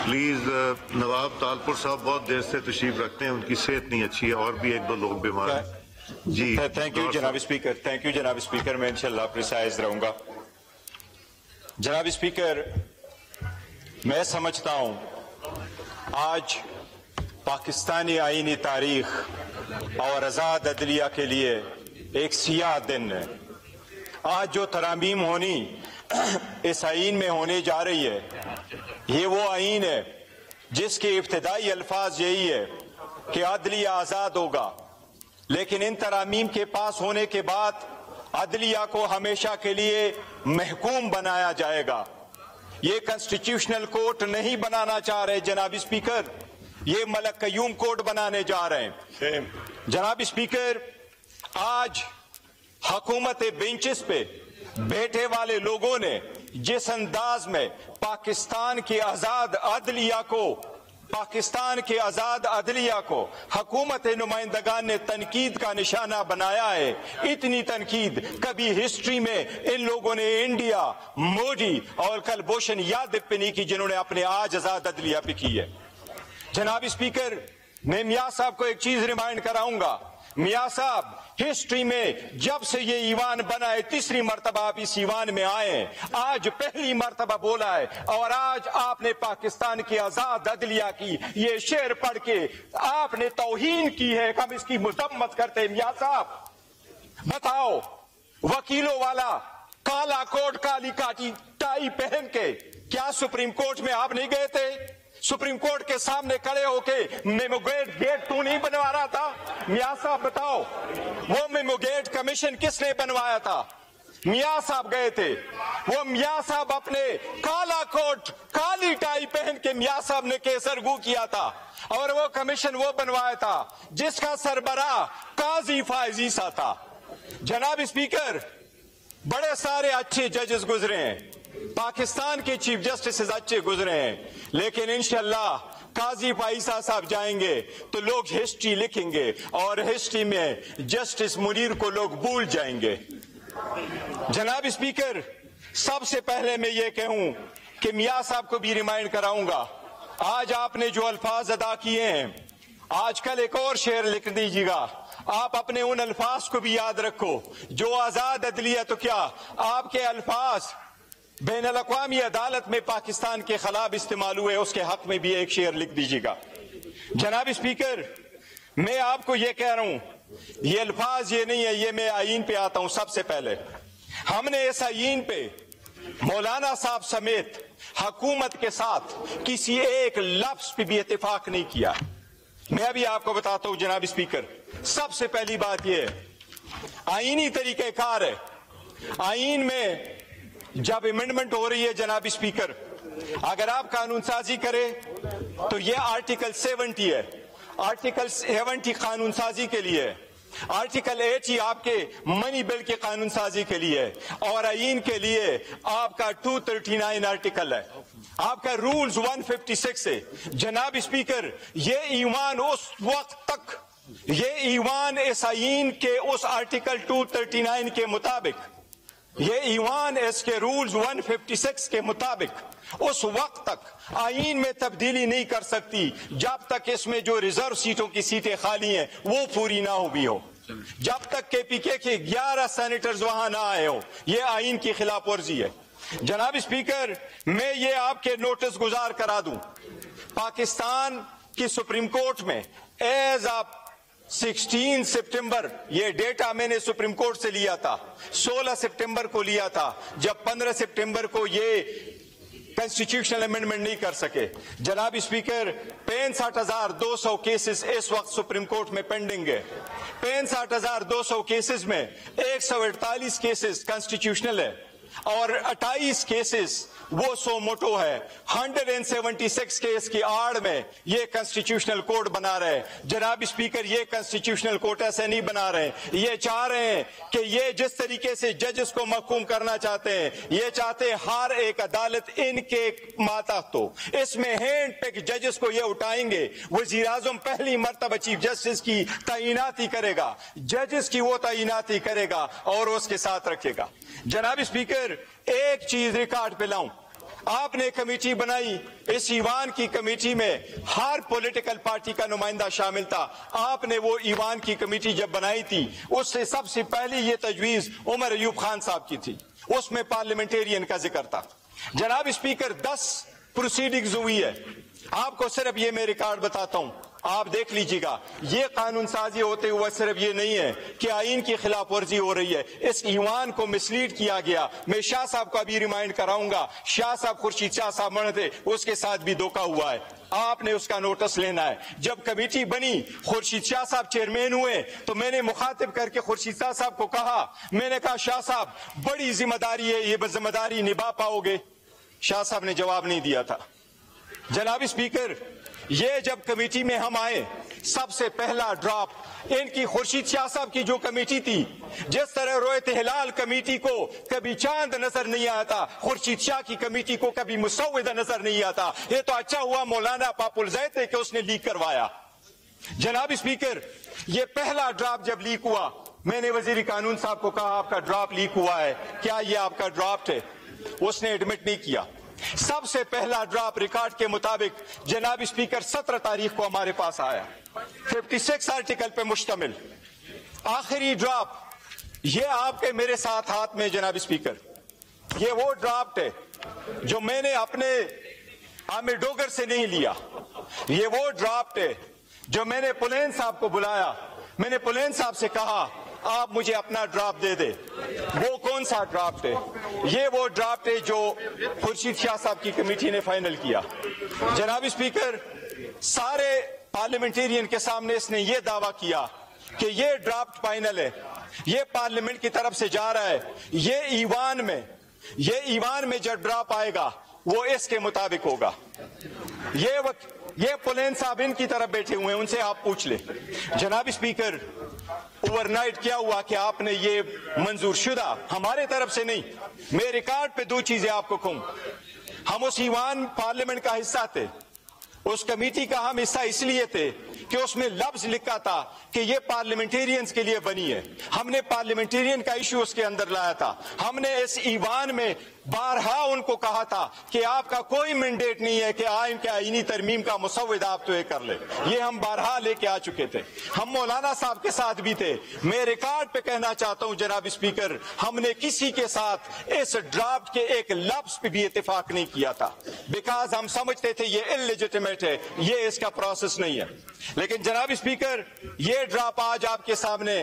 Please نواب تالپور صاحب بہت دیر سے تشریف رکھتے ہیں، ان کی صحت نہیں اچھی ہے، اور بھی ایک دو لوگ بیمار ہیں. جی تھینک یو جناب اسپیکر، تھینک یو جناب اسپیکر. میں انشاءاللہ پریسائز رہوں گا. جناب اسپیکر، میں سمجھتا ہوں آج پاکستانی آئینی تاریخ اور آزاد عدلیہ کے لیے ایک سیاہ دن ہے. آج جو ترامیم ہونی اس آئین میں ہونے جا رہی ہے، یہ وہ آئین ہے جس کے ابتدائی الفاظ یہی ہے کہ عدلیہ آزاد ہوگا، لیکن ان ترامیم کے پاس ہونے کے بعد عدلیہ کو ہمیشہ کے لیے محکوم بنایا جائے گا. یہ کنسٹیٹیوشنل کورٹ نہیں بنانا چاہ رہے جناب اسپیکر، یہ ملک قیوم کورٹ بنانے جا رہے ہیں. جناب اسپیکر، آج حکومت بینچز پہ بیٹھے والے لوگوں نے جس انداز میں پاکستان کی آزاد عدلیہ کو حکومت نمائندگان نے تنقید کا نشانہ بنایا ہے، اتنی تنقید کبھی ہسٹری میں ان لوگوں نے انڈیا، مودی اور کلبھوشن یادو پہ نہیں کی جنہوں نے اپنے آج آزاد عدلیہ پہ کی ہے. جناب اسپیکر، میں میاں صاحب کو ایک چیز ریمائنڈ کراؤں گا. میاں صاحب، ہسٹری میں جب سے یہ ایوان بنا ہے تیسری مرتبہ آپ اس ایوان میں آئے ہیں، آج پہلی مرتبہ بولا ہے، اور آج آپ نے پاکستان کی آزاد عدلیہ کی یہ شعر پڑھ کے آپ نے توہین کی ہے. ہم اس کی مذمت کرتے ہیں. میاں صاحب بتاؤ، وکیلوں والا کالا کوٹ کالی کاٹی ٹائی پہن کے کیا سپریم کورٹ میں آپ نہیں گئے تھے؟ سپریم کورٹ کے سامنے کھڑے ہو کے میمو گیٹ تو نہیں بنوا رہا تھا؟ میاں صاحب بتاؤ، وہ میمو گیٹ کمیشن کس نے بنوایا تھا؟ میاں صاحب گئے تھے. وہ میاں صاحب اپنے کالا کوٹ کالی ٹائی پہن کے میاں صاحب نے کیسرگو کیا تھا، اور وہ کمیشن وہ بنوایا تھا جس کا سربراہ قاضی فائز عیسیٰ تھا. جناب اسپیکر، بڑے سارے اچھے ججز گزرے ہیں، پاکستان کے چیف جسٹسز اچھے گزرے ہیں، لیکن انشاءاللہ قاضی فائزہ صاحب جائیں گے تو لوگ ہسٹری لکھیں گے، اور ہسٹری میں جسٹس منیر کو لوگ بھول جائیں گے. جناب اسپیکر، سب سے پہلے میں یہ کہوں کہ میاں صاحب کو بھی ریمائنڈ کراؤں گا، آج آپ نے جو الفاظ ادا کیے ہیں، آج کل ایک اور شعر لکھ دیجیے گا. آپ اپنے ان الفاظ کو بھی یاد رکھو جو آزاد عدلیہ تو کیا، آپ کے الفاظ بین الاقوامی عدالت میں پاکستان کے خلاف استعمال ہوئے، اس کے حق میں بھی ایک شعر لکھ دیجیے گا. جناب اسپیکر، میں آپ کو یہ کہہ رہا ہوں، یہ الفاظ یہ نہیں ہے، یہ میں آئین پہ آتا ہوں. سب سے پہلے ہم نے اس آئین پہ مولانا صاحب سمیت حکومت کے ساتھ کسی ایک لفظ پہ بھی اتفاق نہیں کیا. میں ابھی آپ کو بتاتا ہوں جناب اسپیکر. سب سے پہلی بات یہ ہے، آئینی طریقہ کار ہے. آئین میں جب امینڈمنٹ ہو رہی ہے جناب اسپیکر، اگر آپ قانون سازی کرے تو یہ آرٹیکل 70 ہے. آرٹیکل 70 قانون سازی کے لیے ہے، آرٹیکل 80 آپ کے منی بل کے قانون سازی کے لیے ہے، اور آئین کے لیے آپ کا 239 آرٹیکل ہے، آپ کا رولز 156 ہے. جناب اسپیکر، یہ ایوان اس وقت تک، یہ ایوان اس آئین کے اس آرٹیکل 239 کے مطابق، یہ ایوان اس کے رولز 156 کے مطابق اس وقت تک آئین میں تبدیلی نہیں کر سکتی جب تک اس میں جو ریزرو سیٹوں کی سیٹیں خالی ہیں وہ پوری نہ ہوئی ہو، جب تک کے پی کے 11 سینیٹرز وہاں نہ آئے ہو. یہ آئین کی خلاف ورزی ہے. جناب اسپیکر، میں یہ آپ کے نوٹس گزار کرا دوں، پاکستان کی سپریم کورٹ میں ایز آپ 16 سپٹمبر، یہ ڈیٹا میں نے سپریم کورٹ سے لیا تھا، 16 سپٹمبر کو لیا تھا، جب 15 سپٹمبر کو یہ کنسٹیٹیوشنل امینڈمنٹ نہیں کر سکے. جناب اسپیکر، 65,200 کیسز اس وقت سپریم کورٹ میں پینڈنگ ہے. 65,200 کیسز میں 148 کیسز کنسٹیٹیوشنل ہے، اور 28 کیسز وہ سو موٹو ہے. 176 کیس کی آڑ میں یہ کنسٹیٹیوشنل کورٹ بنا رہے. جناب اسپیکر، یہ کنسٹیٹیوشنل کورٹ ایسے نہیں بنا رہے. یہ چاہ رہے ہیں کہ یہ جس طریقے سے ججز کو محکوم کرنا چاہتے ہیں، یہ چاہتے ہیں ہر ایک عدالت ان کے ماتحت ہو. اس میں ہینڈ پک ججز کو یہ اٹھائیں گے. وزیر اعظم پہلی مرتبہ چیف جسٹس کی تعیناتی کرے گا، ججز کی وہ تعیناتی کرے گا اور اس کے ساتھ رکھے گا. جناب اسپیکر، ایک چیز ریکارڈ پہ لاؤں، آپ نے کمیٹی بنائی, اس ایوان کی کمیٹی میں ہر پولیٹیکل پارٹی کا نمائندہ شامل تھا. آپ نے وہ ایوان کی کمیٹی جب بنائی تھی, اس سے سب سے پہلی یہ تجویز عمر ایوب خان صاحب کی تھی, اس میں پارلیمنٹیرین کا ذکر تھا. جناب اسپیکر 10 پروسیڈنگز ہوئی ہے, آپ کو صرف یہ میں ریکارڈ بتاتا ہوں, آپ دیکھ لیجیے گا. یہ قانون سازی ہوتے ہوئے صرف یہ نہیں ہے کہ آئین کی خلاف ورزی ہو رہی ہے, اس ایوان کو مسلیڈ کیا گیا. میں شاہ صاحب کو ابھی ریمائنڈ کراؤں گا, شاہ صاحب خورشید شاہ صاحب مرے تھے, اس کے ساتھ بھی دھوکہ ہوا ہے, آپ نے اس کا نوٹس لینا ہے. جب کمیٹی بنی, خورشید شاہ صاحب چیئرمین ہوئے, تو میں نے مخاطب کر کے خورشید شاہ صاحب کو کہا, میں نے کہا شاہ صاحب بڑی ذمہ داری ہے, یہ ذمہ داری نبھا پاؤ گے؟ شاہ صاحب نے جواب نہیں دیا تھا. جناب اسپیکر, یہ جب کمیٹی میں ہم آئے, سب سے پہلا ڈراپ ان کی خورشید شاہ صاحب کی جو کمیٹی تھی, جس طرح رویت ہلال کمیٹی کو کبھی چاند نظر نہیں آتا, خورشید شاہ کی کمیٹی کو کبھی مسودہ نظر نہیں آتا. یہ تو اچھا ہوا مولانا پاپل زید کہ اس نے لیک کروایا. جناب اسپیکر, یہ پہلا ڈراپ جب لیک ہوا, میں نے وزیر قانون صاحب کو کہا آپ کا ڈراپ لیک ہوا ہے, کیا یہ آپ کا ڈرافٹ ہے؟ اس نے ایڈمٹ نہیں کیا. سب سے پہلا ڈراپ ریکارڈ کے مطابق جناب اسپیکر 17 تاریخ کو ہمارے پاس آیا, 56 آرٹیکل پہ مشتمل. آخری ڈراپ یہ آپ کے میرے ساتھ ہاتھ میں جناب اسپیکر, یہ وہ ڈرافٹ ہے جو میں نے اپنے عامر ڈوگر سے نہیں لیا. یہ وہ ڈرافٹ ہے جو میں نے پلین صاحب کو بلایا, میں نے پلین صاحب سے کہا آپ مجھے اپنا ڈرافٹ دے دے. وہ کون سا ڈرافٹ ہے؟ یہ وہ ڈرافٹ ہے جو خورشید شاہ صاحب کی کمیٹی نے فائنل کیا. جناب اسپیکر, سارے پارلیمنٹیرین کے سامنے اس نے یہ دعویٰ کیا کہ یہ ڈرافٹ فائنل ہے, یہ پارلیمنٹ کی طرف سے جا رہا ہے, یہ ایوان میں جو ڈراپ آئے گا وہ اس کے مطابق ہوگا. یہ پلین صاحب ان کی طرف بیٹھے ہوئے ہیں, ان سے آپ پوچھ لیں. جناب اسپیکر, اوور نائٹ کیا ہوا کہ آپ نے یہ منظور شدہ, ہمارے طرف سے نہیں, میں ریکارڈ پہ 2 چیزیں آپ کو کہوں. ہم اس ایوان پارلیمنٹ کا حصہ تھے, اس کمیٹی کا ہم حصہ اس لیے تھے کہ اس میں لفظ لکھا تھا کہ یہ پارلیمنٹیرینز کے لیے بنی ہے. ہم نے پارلیمنٹیرین کا ایشو اس کے اندر لایا تھا. ہم نے اس ایوان میں بارہا ان کو کہا تھا کہ آپ کا کوئی مینڈیٹ نہیں ہے کہ آئین کے آئینی ترمیم کا مسودہ آپ تو یہ کر لیں. یہ ہم بارہا لے کے آ چکے تھے. ہم مولانا صاحب کے ساتھ بھی تھے. میں ریکارڈ پہ کہنا چاہتا ہوں جناب اسپیکر, ہم نے کسی کے ساتھ اس ڈرافٹ کے ایک لفظ پہ بھی اتفاق نہیں کیا تھا, بیکاز ہم سمجھتے تھے یہ انلیجیٹمیٹ ہے, یہ اس کا پروسیس نہیں ہے. لیکن جناب اسپیکر, یہ ڈراپ آج آپ کے سامنے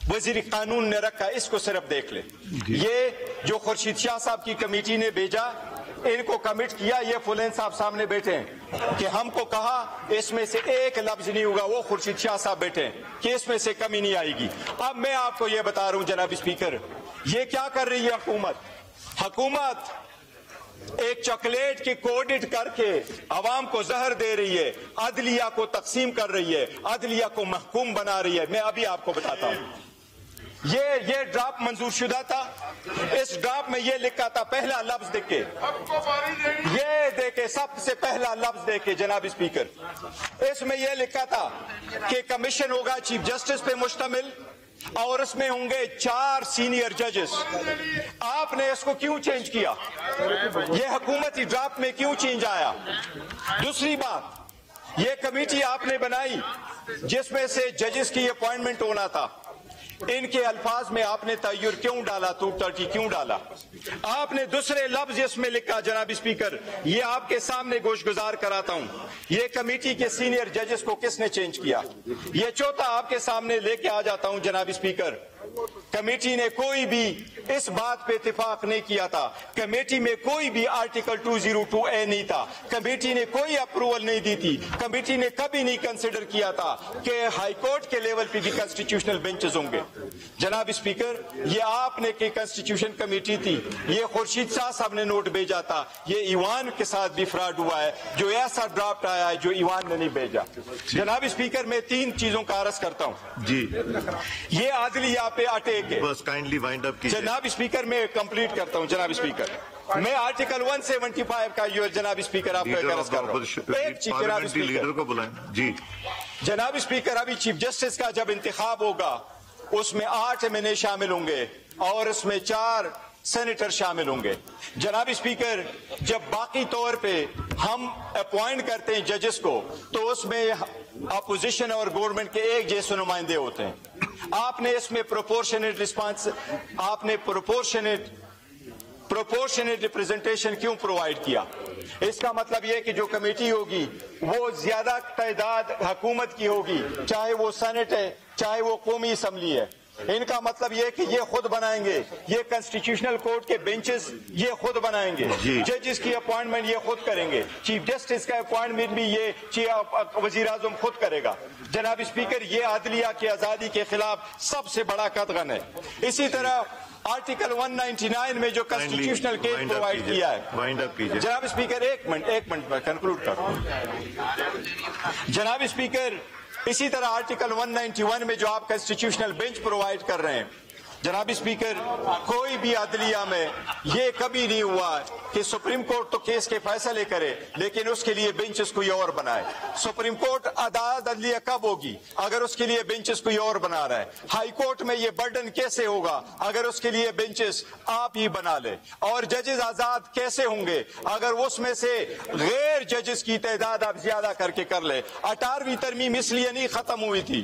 وزیر قانون نے رکھا, اس کو صرف دیکھ لیں. یہ جو خورشید شاہ صاحب کی کمیٹی نے بھیجا, ان کو کمٹ کیا, یہ فلین صاحب سامنے بیٹھے ہیں کہ ہم کو کہا اس میں سے ایک لفظ نہیں ہوگا, وہ خورشید شاہ صاحب بیٹھے ہیں کہ اس میں سے کمی نہیں آئے گی. اب میں آپ کو یہ بتا رہا ہوں جناب اسپیکر, یہ کیا کر رہی ہے حکومت ایک چاکلیٹ کی کوڈڈ کر کے عوام کو زہر دے رہی ہے, عدلیہ کو تقسیم کر رہی ہے, عدلیہ کو محکوم بنا رہی ہے. میں ابھی آپ کو بتاتا ہوں, یہ ڈراپ منظور شدہ تھا. اس ڈراپ میں یہ لکھا تھا, پہلا لفظ دیکھ کے, یہ دیکھے سب سے پہلا لفظ دیکھے جناب اسپیکر, اس میں یہ لکھا تھا کہ کمیشن ہوگا چیف جسٹس پہ مشتمل اور اس میں ہوں گے 4 سینئر ججز. آپ نے اس کو کیوں چینج کیا؟ یہ حکومتی ڈراپ میں کیوں چینج آیا؟ دوسری بات, یہ کمیٹی آپ نے بنائی جس میں سے ججز کی اپوائنٹمنٹ ہونا تھا, ان کے الفاظ میں آپ نے تغیر کیوں ڈالا, 230 کیوں ڈالا؟ آپ نے دوسرے لفظ اس میں لکھا جناب اسپیکر, یہ آپ کے سامنے گوش گزار کراتا ہوں, یہ کمیٹی کے سینئر ججز کو کس نے چینج کیا؟ یہ چوتھا آپ کے سامنے لے کے آ جاتا ہوں جناب اسپیکر, کمیٹی نے کوئی بھی اس بات پہ اتفاق نہیں کیا تھا, کمیٹی میں کوئی بھی آرٹیکل 202A نہیں تھا, کمیٹی نے کوئی اپروول نہیں دی تھی, کمیٹی نے کبھی نہیں کنسیڈر کیا تھا کہ ہائی کورٹ کے لیول پہ بھی کنسٹیٹیوشنل بینچز ہوں گے. جناب اسپیکر, یہ آپ نے کہ کنسٹیٹیوشن کمیٹی تھی, یہ خورشید شاہ صاحب نے نوٹ بھیجا تھا, یہ ایوان کے ساتھ بھی فراڈ ہوا ہے, جو ایسا ڈرافٹ آیا ہے جو ایوان نے نہیں بھیجا. جناب اسپیکر, میں 3 چیزوں کا عرض کرتا ہوں. جی, یہ عدلیہ پہ اٹیک ہے. بس کائنڈلی وائنڈ اپ کیجئے. جناب اسپیکر, میں کمپلیٹ کرتا ہوں جناب اسپیکر, میں آرٹیکل 175 کا جناب اسپیکر آپ کو عرض کر رہا ہوں. ایک چیز جناب اسپیکر, لیڈر کو بلائیں. جی جناب اسپیکر, ابھی چیف جسٹس کا جب انتخاب ہوگا اس میں 8 MNA شامل ہوں گے اور اس میں 4 سینیٹر شامل ہوں گے. جناب اسپیکر, جب باقی طور پہ ہم اپوائنٹ کرتے ہیں ججز کو تو اس میں اپوزیشن اور گورنمنٹ کے ایک جیسے نمائندے ہوتے ہیں. آپ نے اس میں پروپورشنیٹ رسپانس, آپ نے پروپورشنیٹ ریپرزنٹیشن کیوں پرووائڈ کیا؟ اس کا مطلب یہ کہ جو کمیٹی ہوگی وہ زیادہ تعداد حکومت کی ہوگی, چاہے وہ سینٹ ہے چاہے وہ قومی اسمبلی ہے. ان کا مطلب یہ کہ یہ خود بنائیں گے, یہ کنسٹیٹیوشنل کورٹ کے بینچز یہ خود بنائیں گے, ججز کی اپوائنٹمنٹ یہ خود کریں گے, چیف جسٹس کا اپوائنٹمنٹ بھی یہ وزیر اعظم خود کرے گا. جناب اسپیکر, یہ عدلیہ کی آزادی کے خلاف سب سے بڑا قدغن ہے. اسی طرح آرٹیکل 199 میں جو کنسٹیٹیوشنل کیس پرووائڈ کیا ہے. جناب اسپیکر, ایک منٹ میں کنکلوڈ کرتا ہوں. جناب اسپیکر, اسی طرح آرٹیکل 191 میں جو آپ کنسٹیٹیوشنل بینچ پرووائڈ کر رہے ہیں, جناب اسپیکر, کوئی بھی عدلیہ میں یہ کبھی نہیں ہوا کہ سپریم کورٹ تو کیس کے فیصلے کرے لیکن اس کے لیے بینچز کوئی اور بنائے. سپریم کورٹ عدالت عدلیہ کب ہوگی اگر اس کے لیے بینچز کوئی اور بنا رہا ہے؟ ہائی کورٹ میں یہ برڈن کیسے ہوگا اگر اس کے لیے بینچز آپ ہی بنا لے؟ اور ججز آزاد کیسے ہوں گے اگر اس میں سے غیر ججز کی تعداد آپ زیادہ کر کے کر لے؟ 18ویں ترمیم اس لیے نہیں ختم ہوئی تھی,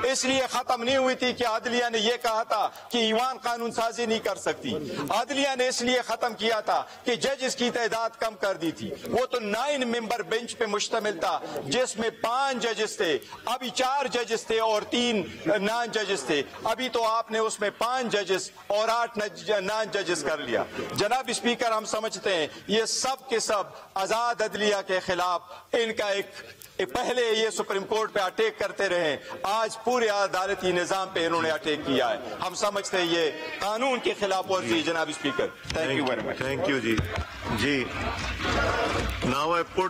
اس لیے ختم نہیں ہوئی تھی کہ عدلیہ نے یہ کہا تھا کہ ایوان قانون سازی نہیں کر سکتی. عدلیہ نے اس لیے ختم کیا تھا کہ ججز کی تعداد کم کر دی تھی. وہ تو 9 ممبر بینچ پہ مشتمل تھا جس میں 5 ججز تھے, ابھی 4 ججز تھے اور 3 نان ججز تھے. ابھی تو آپ نے اس میں 5 ججز اور 8 نان ججز کر لیا. جناب اسپیکر, ہم سمجھتے ہیں یہ سب کے سب آزاد عدلیہ کے خلاف ان کا ایک پہلے یہ سپریم کورٹ پہ اٹیک کرتے رہے, آج پورے عدالتی نظام پہ انہوں نے اٹیک کیا ہے. ہم سمجھتے ہیں یہ قانون کے خلاف ورزی. جناب speaker, thank you very much. Thank you جی. Now I put